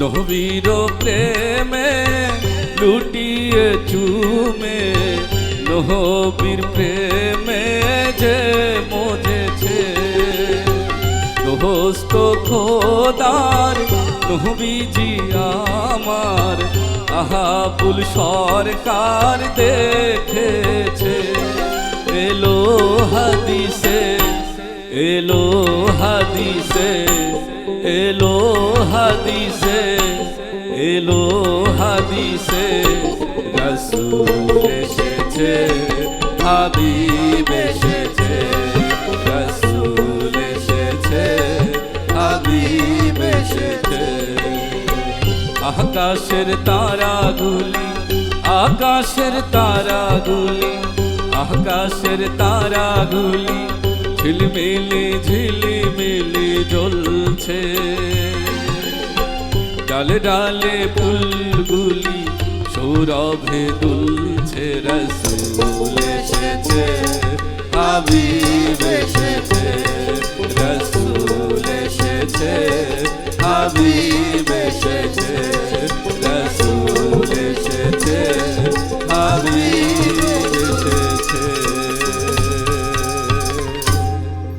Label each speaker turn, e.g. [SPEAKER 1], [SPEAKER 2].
[SPEAKER 1] নবীর প্রেমে লুটিয়ে চুমে নবীর প্রেমে যে মজেছে দোস্ত খোদার নবীজি আমার আহাবুল সরকার দেখেছে। এলো হাদিসে এলো হাদিসে এলো হাদিসে এলো হাদিসে রাসূল এসেছে হাবিব এসেছে রাসূল এসেছে হাবিব এসেছে। আকাশের তারাগুলি আকাশের তারাগুলি আকাশের তারাগুলি ঝিলমিলি ঝিলিমিলি জ্বলছে ডালে ডালে ফুলগুলি সৌরভে দুলছে রাসূল এসেছে হাবিব